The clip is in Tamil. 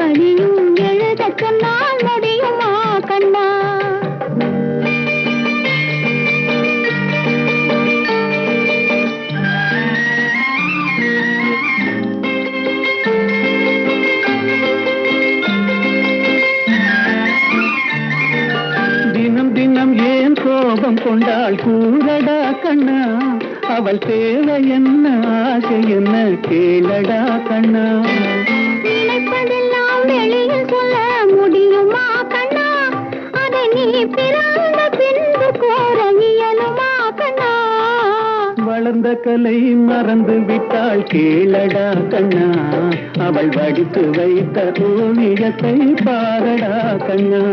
வழியும் எழுத சொன்னால் முடியுமா கண்ணா? தினம் தினம் ஏன் கோபம் கொண்டாள் கூறடா கண்ணா? அவள் தேவை என்ன ஆசை என்ன கேளடா கண்ணா? நினைப்பதெல்லாம் வெளியில் சொல்ல முடியுமா கண்ணா? அதை நீ பிறந்த பின்பு கோர இயலுமா கண்ணா? வளர்ந்த கலை மறந்து விட்டாள் கேளடா கண்ணா? அவள் வடித்து வைத்த ஓவியத்தை பாரடா கண்ணா?